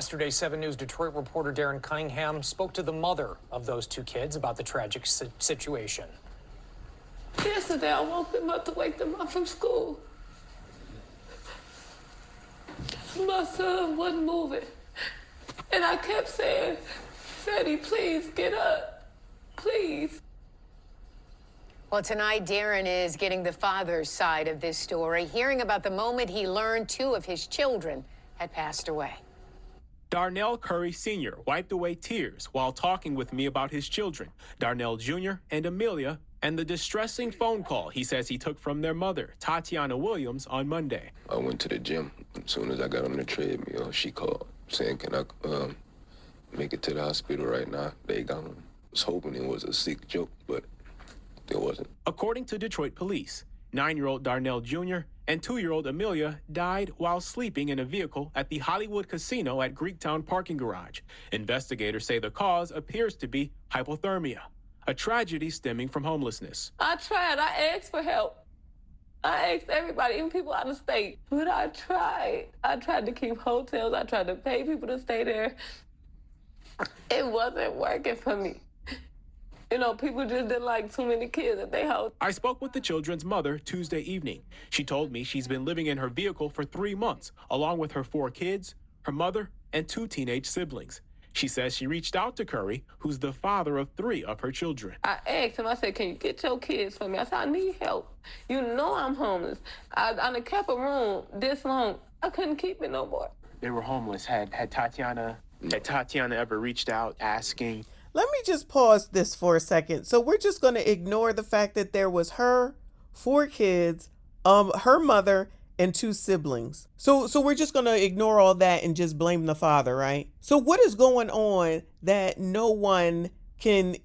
Yesterday, 7 News Detroit reporter Darren Cunningham spoke to the mother of those two kids about the tragic situation. Yesterday, I woke them up to wake them up from school. My son wasn't moving. And I kept saying, Freddie, please get up. Please. Well, tonight, Darren is getting the father's side of this story, hearing about the moment he learned 2 of his children had passed away. Darnell Curry Sr. wiped away tears while talking with me about his children, Darnell Jr. and Amelia, and the distressing phone call he says he took from their mother, Tatiana Williams, on Monday. I went to the gym. As soon as I got on the treadmill, she called saying, can I make it to the hospital right now? They gone. I was hoping it was a sick joke, but it wasn't. According to Detroit police, 9-year-old Darnell Jr. and 2-year-old Amelia died while sleeping in a vehicle at the Hollywood Casino at Greektown parking garage. Investigators say the cause appears to be hypothermia, a tragedy stemming from homelessness. I tried. I asked for help. I asked everybody, even people out of state. But I tried. I tried to keep hotels. I tried to pay people to stay there. It wasn't working for me. You know, people just didn't like too many kids at their house. I spoke with the children's mother Tuesday evening. She told me she's been living in her vehicle for 3 months, along with her 4 kids, her mother, and 2 teenage siblings. She says she reached out to Curry, who's the father of 3 of her children. I asked him, I said, can you get your kids for me? I said, I need help. You know I'm homeless. I done kept a room this long. I couldn't keep it no more. They were homeless. Had Tatiana ever reached out asking? Let me just pause this for a second. So we're just going to ignore the fact that there was her, 4 kids, her mother, and 2 siblings. So we're just going to ignore all that and just blame the father, right? So what is going on that no one can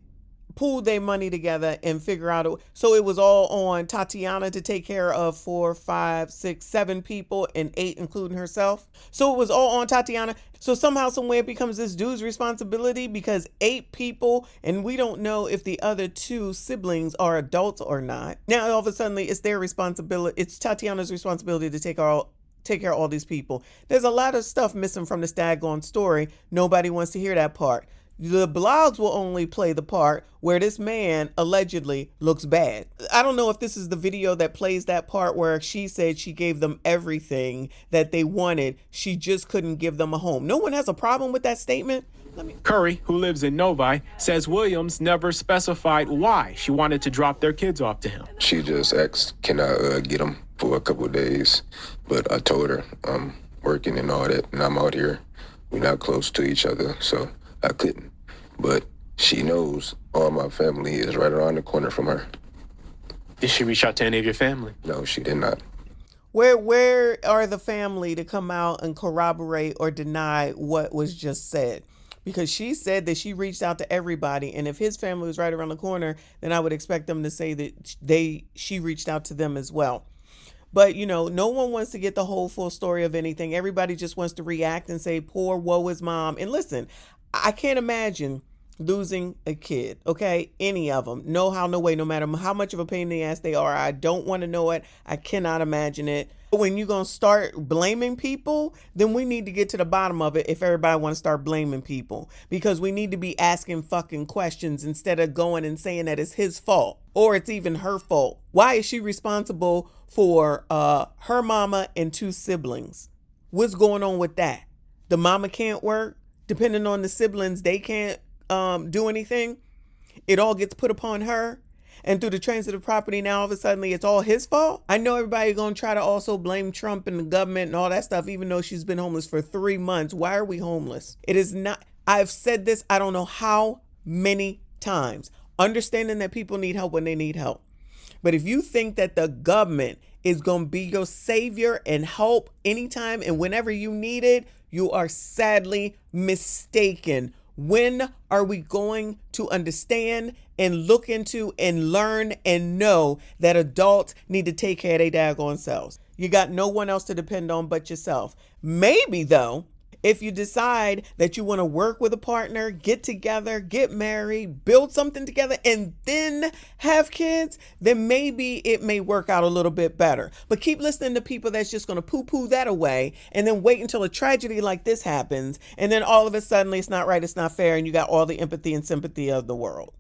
pool their money together and figure out? So it was all on Tatiana to take care of 4, 5, 6, 7 people and 8 including herself. So it was all on Tatiana. So somehow, somewhere it becomes this dude's responsibility because 8 people, and we don't know if the other 2 siblings are adults or not. Now all of a sudden it's their responsibility. It's Tatiana's responsibility to take care of all these people. There's a lot of stuff missing from the daggone story. Nobody wants to hear that part. The blogs will only play the part where this man allegedly looks bad. I don't know if this is the video that plays that part where she said she gave them everything that they wanted. She just couldn't give them a home. No one has a problem with that statement. Curry, who lives in Novi, says Williams never specified why she wanted to drop their kids off to him. She just asked, can I get them for a couple of days? But I told her I'm working and all that, and I'm out here. We're not close to each other, so I couldn't. But she knows all my family is right around the corner from her. Did she reach out to any of your family? No, she did not. Where are the family to come out and corroborate or deny what was just said? Because she said that she reached out to everybody, and if his family was right around the corner, then I would expect them to say that she reached out to them as well. But, you know, no one wants to get the whole full story of anything. Everybody just wants to react and say, poor, woe is mom. And listen, I can't imagine losing a kid, okay? Any of them. No how, no way, no matter how much of a pain in the ass they are. I don't want to know it. I cannot imagine it. When you're going to start blaming people, then we need to get to the bottom of it if everybody want to start blaming people. Because we need to be asking fucking questions instead of going and saying that it's his fault or it's even her fault. Why is she responsible for her mama and 2 siblings? What's going on with that? The mama can't work? Depending on the siblings, they can't do anything. It all gets put upon her. And through the transitive property, now all of a sudden it's all his fault. I know everybody's going to try to also blame Trump and the government and all that stuff, even though she's been homeless for 3 months. Why are we homeless? It is not. I've said this, I don't know how many times, understanding that people need help when they need help. But if you think that the government is going to be your savior and help anytime and whenever you need it, you are sadly mistaken. When are we going to understand and look into and learn and know that adults need to take care of their daggone selves? You got no one else to depend on but yourself. Maybe though, If you decide that you want to work with a partner, get together, get married, build something together, and then have kids, then maybe it may work out a little bit better. But keep listening to people that's just going to poo-poo that away and then wait until a tragedy like this happens. And then all of a sudden it's not right, it's not fair, and you got all the empathy and sympathy of the world.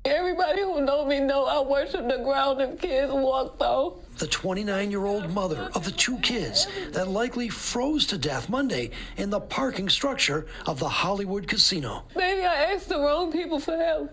Everybody who know me know I worship the ground them kids walk though. The 29-year-old mother of the two kids that likely froze to death Monday in the parking structure of the Hollywood casino. Maybe I asked the wrong people for help,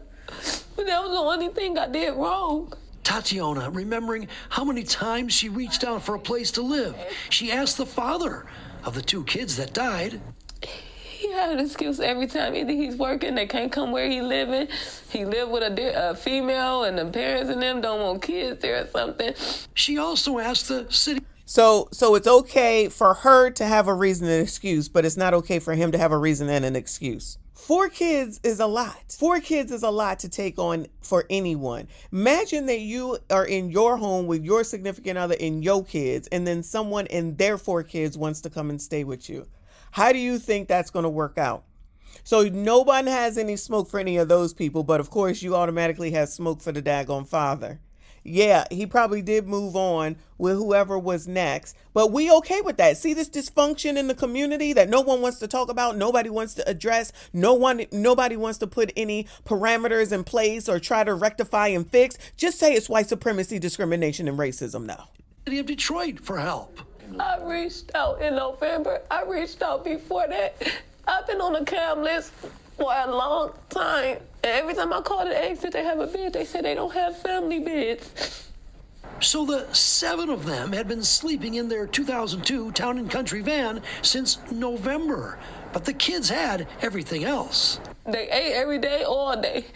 but that was the only thing I did wrong. Tatiana, remembering how many times she reached out for a place to live, she asked the father of the two kids that died. He had an excuse every time. Either he's working, they can't come where he living. He live with a female, and the parents and them don't want kids there or something. She also asked the city. So it's okay for her to have a reason and excuse, but it's not okay for him to have a reason and an excuse. 4 kids is a lot. 4 kids is a lot to take on for anyone. Imagine that you are in your home with your significant other and your kids, and then someone and their 4 kids wants to come and stay with you. How do you think that's going to work out? So no one has any smoke for any of those people, but of course you automatically have smoke for the daggone father. Yeah, he probably did move on with whoever was next, but we okay with that. See this dysfunction in the community that no one wants to talk about, nobody wants to address, nobody wants to put any parameters in place or try to rectify and fix. Just say it's white supremacy, discrimination, and racism now. City of Detroit for help. I reached out in November. I reached out before that. I've been on the CAM list for a long time. And every time I called and asked if they have a bed, they said they don't have family beds. So the 7 of them had been sleeping in their 2002 Town and Country van since November. But the kids had everything else. They ate every day, all day.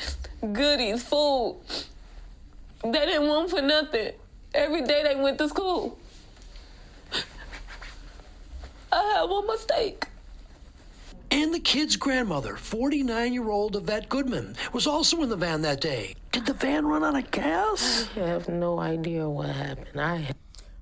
Goodies, food. They didn't want for nothing. Every day they went to school. I had one mistake. And the kid's grandmother, 49-year-old Yvette Goodman, was also in the van that day. Did the van run out of gas? I have no idea what happened.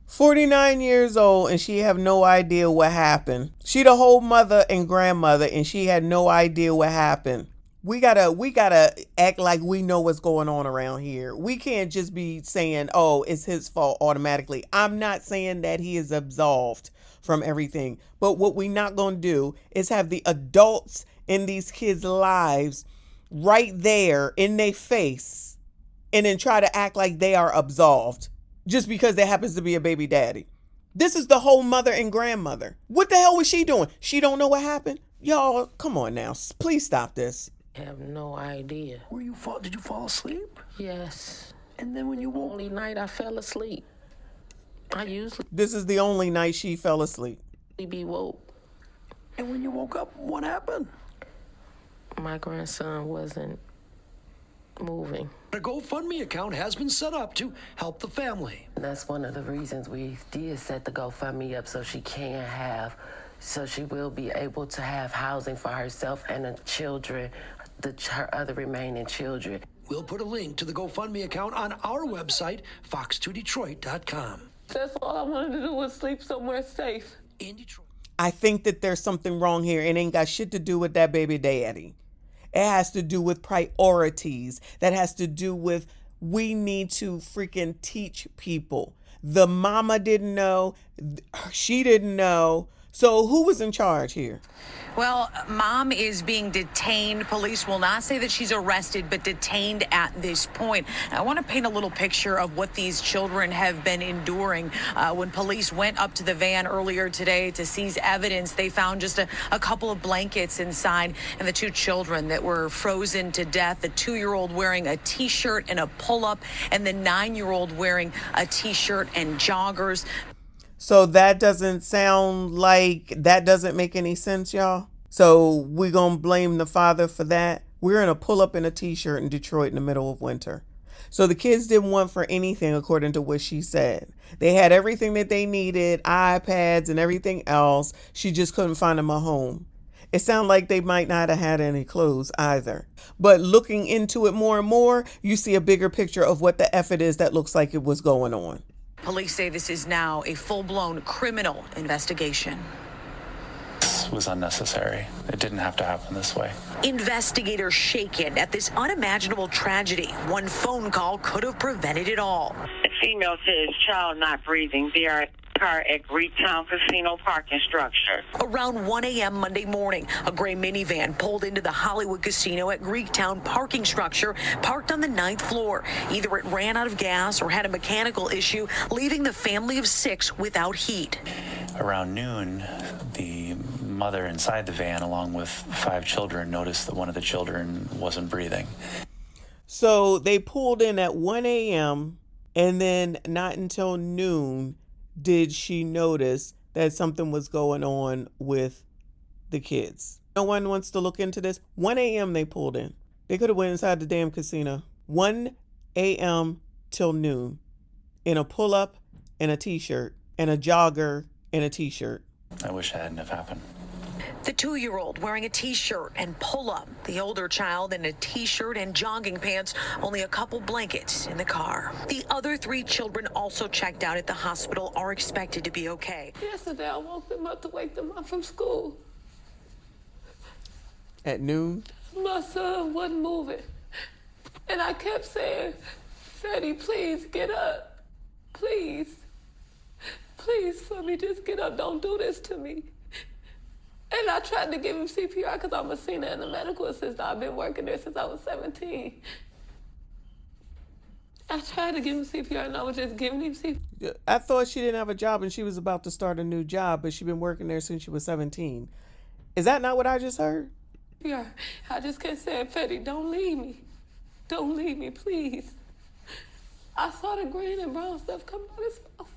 49 years old and she have no idea what happened. She the whole mother and grandmother and she had no idea what happened. We gotta act like we know what's going on around here. We can't just be saying, oh, it's his fault automatically. I'm not saying that he is absolved from everything. But what we're not going to do is have the adults in these kids' lives right there in their face and then try to act like they are absolved just because there happens to be a baby daddy. This is the whole mother and grandmother. What the hell was she doing? She don't know what happened? Y'all, come on now. Please stop this. I have no idea. Did you fall asleep? Yes. And then when you woke... Only night I fell asleep. I usually This is the only night she fell asleep. be woke. And when you woke up, what happened? My grandson wasn't moving. A GoFundMe account has been set up to help the family. That's one of the reasons we did set the GoFundMe up, so she will be able to have housing for herself and the children, her other remaining children. We'll put a link to the GoFundMe account on our website, fox2detroit.com. That's all I wanted to do was sleep somewhere safe. In Detroit. I think that there's something wrong here. It ain't got shit to do with that baby daddy. It has to do with priorities. That has to do with we need to freaking teach people. The mama didn't know. She didn't know. So who was in charge here? Well, mom is being detained. Police will not say that she's arrested, but detained at this point. I want to paint a little picture of what these children have been enduring. When police went up to the van earlier today to seize evidence, they found just a couple of blankets inside and the 2 children that were frozen to death. The 2-year-old wearing a T-shirt and a pull-up, and the 9-year-old wearing a T-shirt and joggers. So that doesn't make any sense, y'all. So we're going to blame the father for that. We're in a pull up in a T-shirt in Detroit in the middle of winter. So the kids didn't want for anything, according to what she said. They had everything that they needed, iPads and everything else. She just couldn't find them a home. It sounded like they might not have had any clothes either. But looking into it more and more, you see a bigger picture of what the F it is that looks like it was going on. Police say this is now a full-blown criminal investigation. was unnecessary. It didn't have to happen this way. Investigators shaken at this unimaginable tragedy. One phone call could have prevented it all. The female says child not breathing. They are car at Greektown Casino parking structure. Around 1 a.m. Monday morning, a gray minivan pulled into the Hollywood Casino at Greektown parking structure, parked on the 9th floor. Either it ran out of gas or had a mechanical issue, leaving the family of 6 without heat. Around noon, the mother inside the van, along with 5 children, noticed that one of the children wasn't breathing. So they pulled in at 1 a.m. and then not until noon did she notice that something was going on with the kids. No one wants to look into this. 1 a.m. they pulled in. They could have went inside the damn casino. 1 a.m. till noon in a pull-up and a t-shirt and a jogger and a t-shirt. I wish that hadn't have happened. The 2-year-old wearing a t-shirt and pull-up. The older child in a t-shirt and jogging pants, only a couple blankets in the car. The other 3 children also checked out at the hospital are expected to be okay. Yesterday, I woke them up to wake them up from school. At noon? My son wasn't moving. And I kept saying, Freddie, please get up. Please. Please, for me, just get up. Don't do this to me. And I tried to give him CPR because I'm a senior and a medical assistant. I've been working there since I was 17. I tried to give him CPR and I was just giving him CPR. I thought she didn't have a job and she was about to start a new job, but she's been working there since she was 17. Is that not what I just heard? Yeah, I just kept saying, Freddie, don't leave me. Don't leave me, please. I saw the green and brown stuff come out his mouth.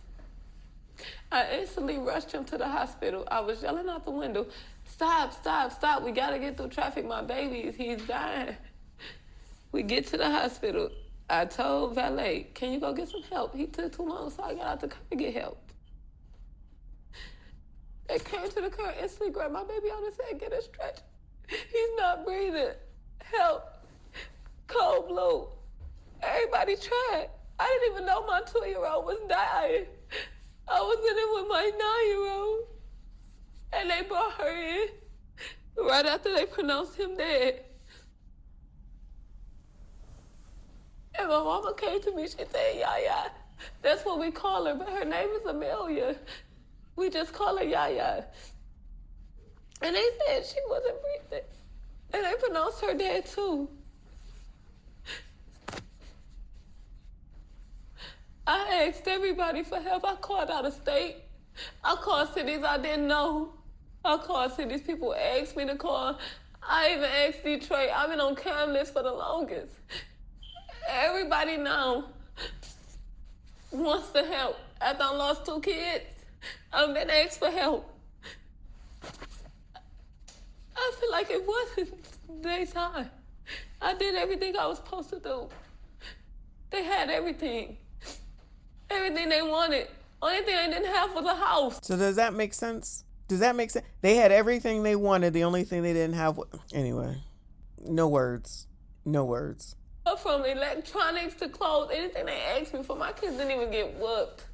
I instantly rushed him to the hospital. I was yelling out the window, stop, stop, stop. We got to get through traffic. My baby, he's dying. We get to the hospital. I told valet, can you go get some help? He took too long, so I got out the car to get help. They came to the car, instantly grabbed my baby out and said, get a stretch. He's not breathing. Help. Cold blue. Everybody tried. I didn't even know my 2-year-old was dying. I was in it with my 9-year-old. And they brought her in right after they pronounced him dead. And my mama came to me, she said, Yaya. That's what we call her, but her name is Amelia. We just call her Yaya. And they said she wasn't breathing. And they pronounced her dead too. I asked everybody for help. I called out of state. I called cities I didn't know. I called cities people asked me to call. I even asked Detroit. I've been on cam list for the longest. Everybody now wants to help. After I lost 2 kids, I've been asked for help. I feel like it wasn't their time. I did everything I was supposed to do. They had everything. Everything they wanted. Only thing they didn't have was a house. So does that make sense? Does that make sense? They had everything they wanted. The only thing they didn't have. Anyway, no words. No words. From electronics to clothes, anything they asked me for, my kids didn't even get whooped.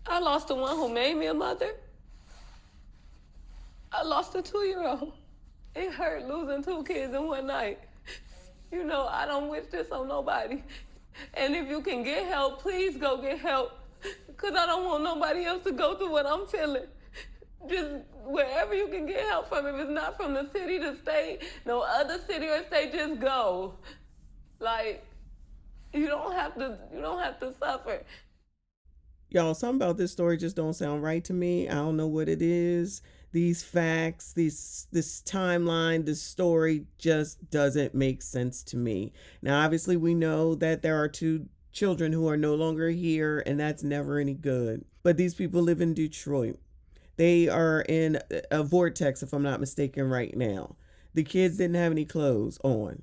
I lost the one who made me a mother. I lost a 2-year-old. It hurt losing 2 kids in one night. You know, I don't wish this on nobody. And if you can get help, please go get help. Because I don't want nobody else to go through what I'm feeling. Just wherever you can get help from. If it's not from the city, the state, no other city or state, just go. Like, you don't have to suffer. Y'all, something about this story just don't sound right to me. I don't know what it is. These facts, this timeline, this story just doesn't make sense to me. Now, obviously, we know that there are 2 children who are no longer here, and that's never any good. But these people live in Detroit. They are in a vortex, if I'm not mistaken, right now. The kids didn't have any clothes on.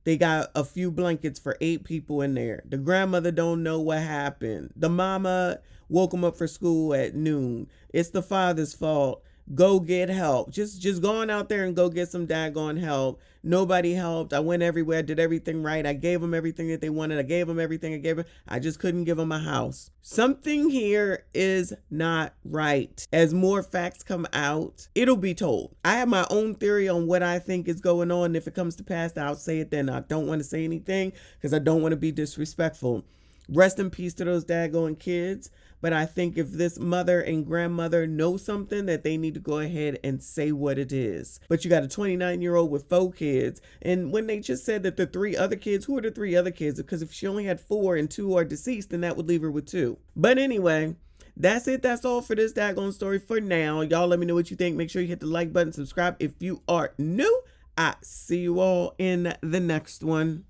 They got a few blankets for 8 people in there. The grandmother don't know what happened. The mama woke them up for school at noon. It's the father's fault go get help. Just going out there and go get some daggone help. Nobody helped. I went everywhere, did everything right. I gave them everything that they wanted. I gave them everything I gave them. I just couldn't give them a house. Something here is not right. As more facts come out, it'll be told. I have my own theory on what I think is going on. If it comes to pass, I'll say it then. I don't want to say anything because I don't want to be disrespectful. Rest in peace to those daggone kids. But I think if this mother and grandmother know something, that they need to go ahead and say what it is. But you got a 29-year-old with 4 kids. And when they just said that the 3 other kids, who are the 3 other kids? Because if she only had 4 and 2 are deceased, then that would leave her with 2. But anyway, that's it. That's all for this daggone story for now. Y'all let me know what you think. Make sure you hit the like button, subscribe if you are new. I see you all in the next one.